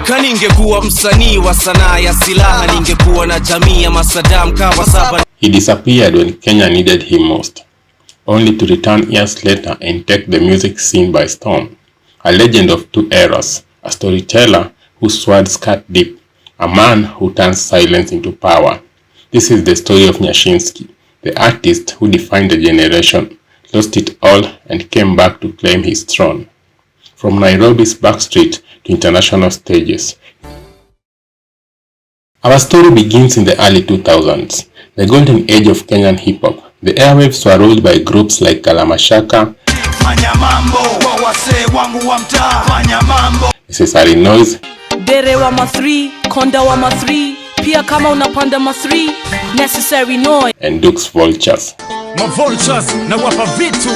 Kaningekuwa msanii wa sanaa ya silaha, ningekuwa na jamii ya masadam kawa saba. He disappeared when Kenya needed him most, only to return years later and take the music scene by storm. A legend of two eras, a storyteller whose words cut deep, a man who turns silence into power. This is the story of Nyashinski, the artist who defined a generation, lost it all and came back to claim his throne. From Nairobi's backstreets to international stages. Our story begins in the early 2000s, the golden age of Kenyan hip-hop. The airwaves were ruled by groups like Kalamashaka, Necessary Noise, Dere wa ma3, Konda wa ma3, pia kama unapanda ma3, Necessary Noise, and Duke's Vultures. Vultures na wapa vitu.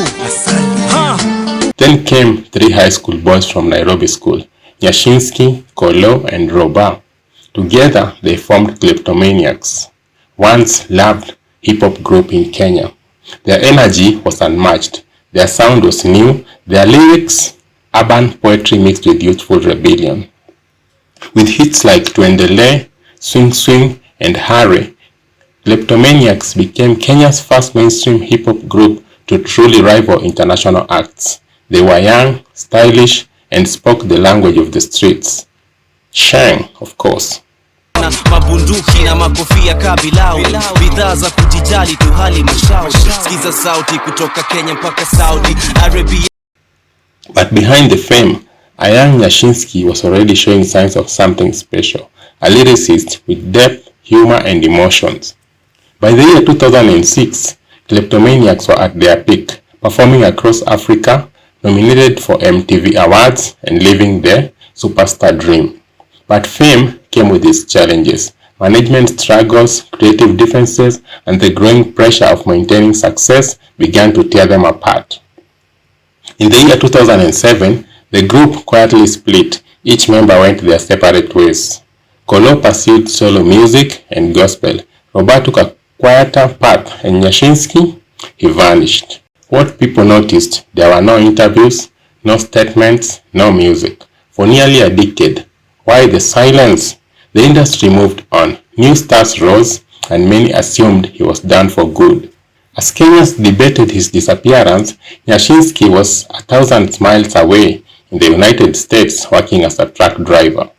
Then came three high school boys from Nairobi school, Nyashinski, Kolo, and Roba. Together, they formed Kleptomaniacs, once loved hip-hop group in Kenya. Their energy was unmatched. Their sound was new. Their lyrics, urban poetry mixed with youthful rebellion. With hits like Tuendele, Swing Swing, and Hurry, Kleptomaniacs became Kenya's first mainstream hip-hop group to truly rival international acts. They were young, stylish, and spoke the language of the streets. Shang, of course. Mabunduki na makofia kabilao, bidhaa za kujijali tu hali mashao. Sikiza sauti kutoka Kenya mpaka Saudi Arabia. But behind the fame, a young Nyashinski was already showing signs of something special. A lyricist with depth, humor, and emotions. By the year 2006, Kleptomaniacs were at their peak, performing across Africa, nominated for MTV Awards, and living their superstar dream. But fame came with its challenges. Management struggles, creative differences, and the growing pressure of maintaining success began to tear them apart. In the year 2007, the group quietly split. Each member went their separate ways. Kolo pursued solo music and gospel. Robert took a quieter path, and Nyashinski, he vanished. What people noticed, there were no interviews, no statements, no music. For nearly a decade. Why the silence? The industry moved on. New stars rose, and many assumed he was done for good. As Kenyans debated his disappearance, Nyashinski was 1,000 miles away in the United States working as a truck driver.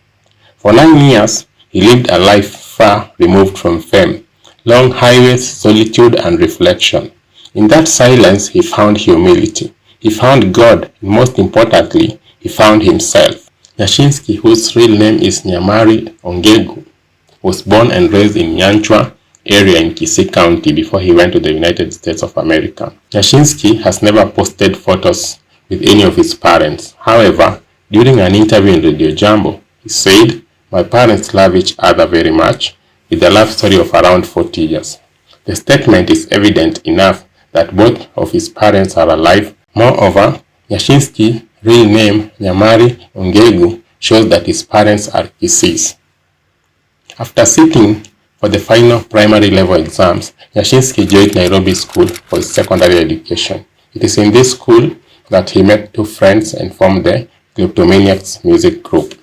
For 9 years, he lived a life far removed from fame. Long highways, solitude, and reflection. In that silence, he found humility. He found God, and most importantly, he found himself. Nyashinski, whose real name is Nyamari Ongegu, was born and raised in Nyanchwa area in Kisii County before he went to the United States of America. Nyashinski has never posted photos with any of his parents. However, during an interview in Radio Jambo, he said, "My parents love each other very much," with a love story of around 40 years. The statement is evident enough that both of his parents are alive. Moreover, Nyashinski's real name, Nyamari Ongegu, shows that his parents are Kisiis. After sitting for the final primary level exams, Nyashinski joined Nairobi school for his secondary education. It is in this school that he met two friends and formed the Kleptomaniacs music group.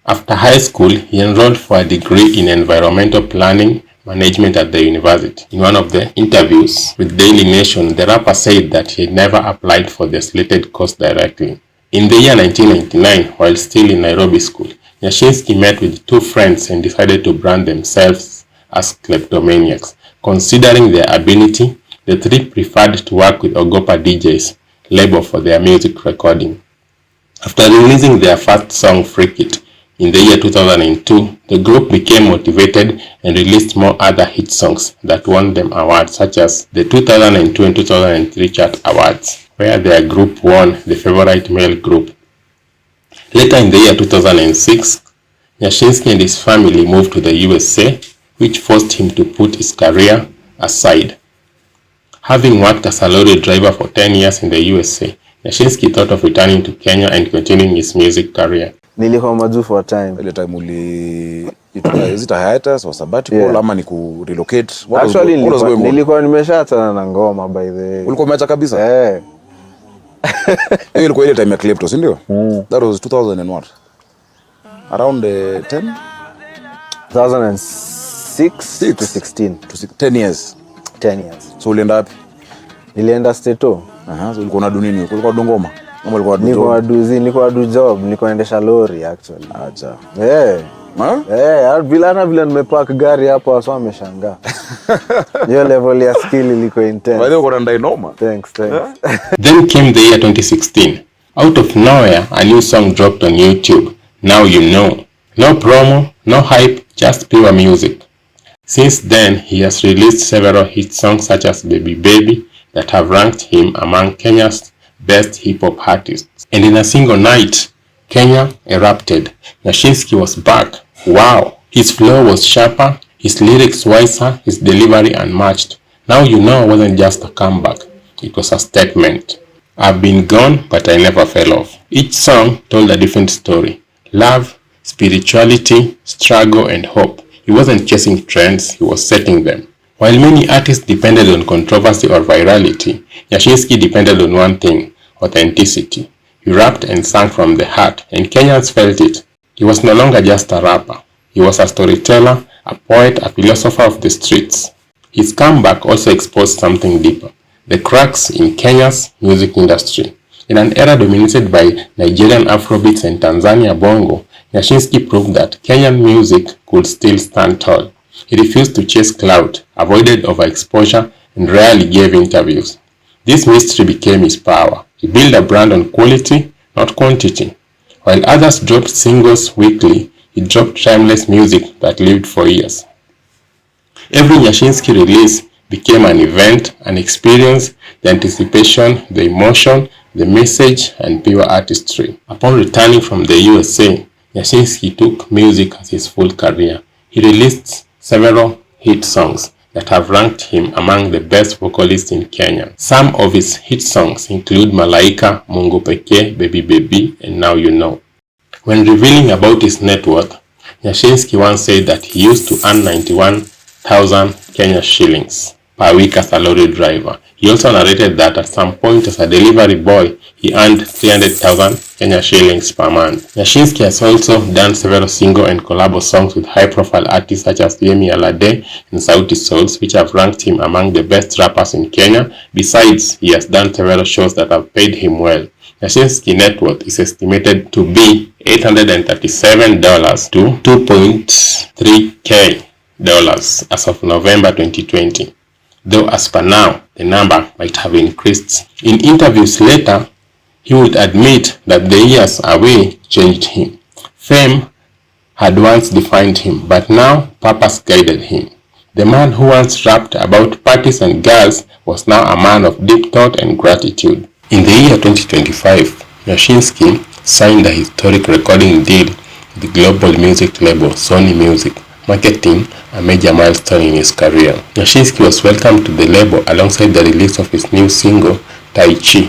After high school, he enrolled for a degree in environmental planning management at the university. In one of the interviews with Daily Nation, the rapper said that he never applied for the slated course directly. In the year 1999, while still in Nairobi school, Nyashinski met with two friends and decided to brand themselves as Kleptomaniacs. Considering their ability, the three preferred to work with Ogopa DJs, label for their music recording. After releasing their first song, Freak It, in the year 2002, the group became motivated and released more other hit songs that won them awards such as the 2002 and 2003 chart awards, where their group won the favorite male group. Later in the year 2006, Nyashinski and his family moved to the USA, which forced him to put his career aside. Having worked as a lorry driver for 10 years in the USA, Nyashinski thought of returning to Kenya and continuing his music career. Nilikuwa maju for a time. Ile time is it a hiatus or sabbatical ama ni ku relocate? Actually nilikuwa nimeshaachana na ngoma by the way. Ulikuwa umeacha kabisa? Hiyo ilikuwa ile time ya Klepto, si ndio? That was 2000 and what? Around 10? 2006 to 16. 10 years. 10 years. So ulienda wapi? Nilienda Stato. So ulikuwa na dunini? Ulikuwa Dongoma? Ama ulikuwa nilikuwa do job, nilikuwa naendesha lori actually. Acha. Vile nimepark gari hapo wasa wameshangaa. Hiyo level ya skill ilikuwa intense. By the way, uko ndai noma. Thanks. Then came the year 2016. Out of nowhere, a new song dropped on YouTube. Now You Know. No promo, no hype, just pure music. Since then, he has released several hit songs such as Baby Baby that have ranked him among Kenya's best hip-hop artists. And in a single night, Kenya erupted. Nyashinski was back. Wow! His flow was sharper, his lyrics wiser, his delivery unmatched. Now You Know wasn't just a comeback, it was a statement. I've been gone, but I never fell off. Each song told a different story. Love, spirituality, struggle, and hope. He wasn't chasing trends, he was setting them. While many artists depended on controversy or virality, Nyashinski depended on one thing: authenticity. He rapped and sang from the heart, and Kenyans felt it. He was no longer just a rapper. He was a storyteller, a poet, a philosopher of the streets. His comeback also exposed something deeper: the cracks in Kenya's music industry. In an era dominated by Nigerian Afrobeats and Tanzania Bongo, Nyashinski proved that Kenyan music could still stand tall. He refused to chase clout, avoided overexposure, and rarely gave interviews. This mystery became his power. He built a brand on quality, not quantity. While others dropped singles weekly, he dropped timeless music that lived for years. Every Nyashinski release became an event, an experience, the anticipation, the emotion, the message, and pure artistry. Upon returning from the USA, Nyashinski took music as his full career. He released several hit songs that have ranked him among the best vocalists in Kenya. Some of his hit songs include Malaika, Mungu Pekee, Baby Baby, and Now You Know. When revealing about his net worth, Nyashinski once said that he used to earn 91,000 Kenya shillings per week as a lorry driver. He also narrated that at some point as a delivery boy, he earned 300,000 Kenya shillings per month. Nyashinski has also done several single and collabo songs with high-profile artists such as Yemi Alade and Sauti Souls, which have ranked him among the best rappers in Kenya. Besides, he has done several shows that have paid him well. Nyashinski's net worth is estimated to be $837 to $2.3k as of November 2020. Though as per now, the number might have increased. In interviews later, he would admit that the years away changed him. Fame had once defined him, but now purpose guided him. The man who once rapped about parties and girls was now a man of deep thought and gratitude. In the year 2025, Nyashinski signed a historic recording deal with the global music label Sony Music, marketing a major milestone in his career. Nyashinski was welcomed to the label alongside the release of his new single, Tai Chi,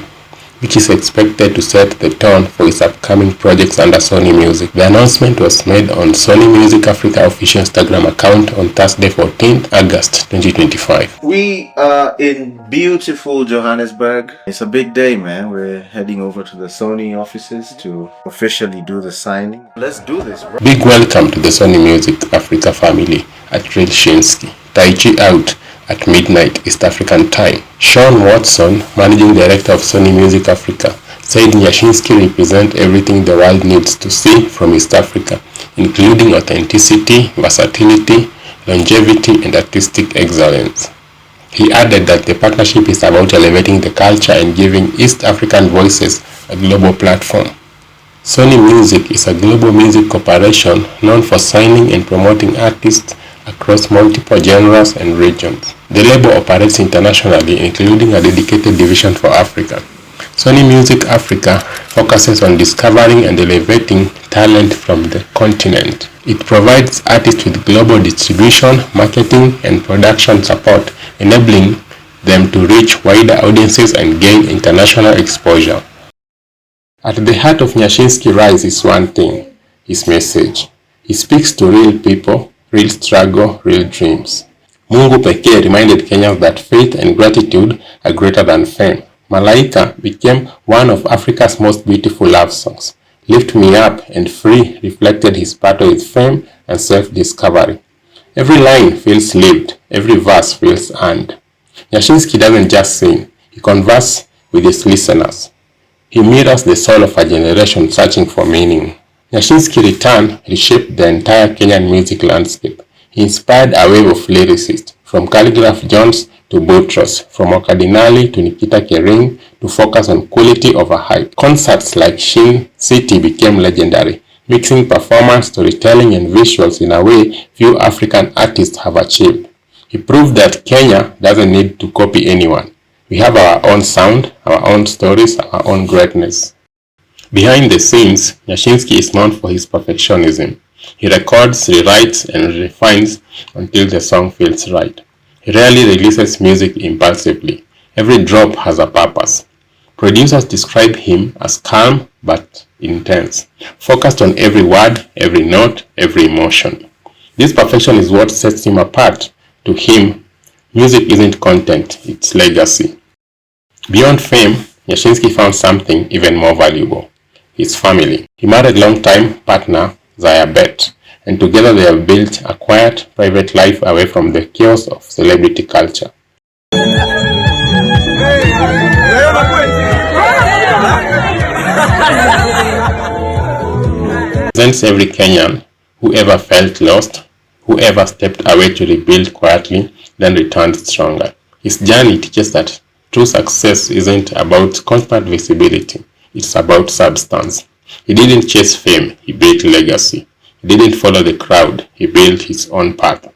which is expected to set the tone for his upcoming projects under Sony Music. The announcement was made on Sony Music Africa official Instagram account on Thursday, 14th August 2025. We are in beautiful Johannesburg. It's a big day, man. We're heading over to the Sony offices to officially do the signing. Let's do this, bro. Big welcome to the Sony Music Africa family at Nyashinski. Tai Chi out at midnight East African time. Sean Watson, managing director of Sony Music Africa, said Nyashinski represents everything the world needs to see from East Africa, including authenticity, versatility, longevity, and artistic excellence. He added that the partnership is about elevating the culture and giving East African voices a global platform. Sony Music is a global music corporation known for signing and promoting artists across multiple genres and regions. The label operates internationally, including a dedicated division for Africa. Sony Music Africa focuses on discovering and elevating talent from the continent. It provides artists with global distribution, marketing, and production support, enabling them to reach wider audiences and gain international exposure. At the heart of Nyashinski's rise is one thing: his message. He speaks to real people, real struggle, real dreams. Mungu Pekee reminded Kenyans that faith and gratitude are greater than fame. Malaika became one of Africa's most beautiful love songs. Lift Me Up and Free reflected his battle with fame and self-discovery. Every line feels lived, every verse feels earned. Nyashinski doesn't just sing, he converses with his listeners. He mirrors the soul of a generation searching for meaning. Nyashinski's return reshaped the entire Kenyan music landscape. He inspired a wave of lyricists, from Calligraph Jones to Boutros, from Okadinali to Nikita Kering, to focus on quality over hype. Concerts like Shin City became legendary, mixing performance, storytelling, and visuals in a way few African artists have achieved. He proved that Kenya doesn't need to copy anyone. We have our own sound, our own stories, our own greatness. Behind the scenes, Nyashinski is known for his perfectionism. He records, rewrites, and refines until the song feels right. He rarely releases music impulsively. Every drop has a purpose. Producers describe him as calm but intense, focused on every word, every note, every emotion. This perfection is what sets him apart. To him, music isn't content, it's legacy. Beyond fame, Nyashinski found something even more valuable: his family. He married long-time partner Zaya Bet, and together they have built a quiet, private life away from the chaos of celebrity culture. Represents every Kenyan who ever felt lost, who ever stepped away to rebuild quietly, then returned stronger. His journey teaches that true success isn't about constant visibility, it's about substance. He didn't chase fame, he built legacy. He didn't follow the crowd, he built his own path.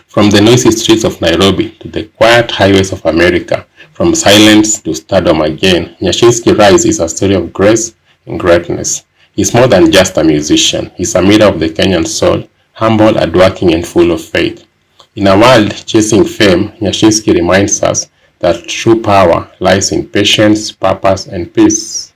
From the noisy streets of Nairobi to the quiet highways of America, from silence to stardom again, Nyashinski's rise is a story of grace and greatness. He's more than just a musician, he's a mirror of the Kenyan soul, humble, hardworking, and full of faith. In a world chasing fame, Nyashinski reminds us that true power lies in patience, purpose, and peace.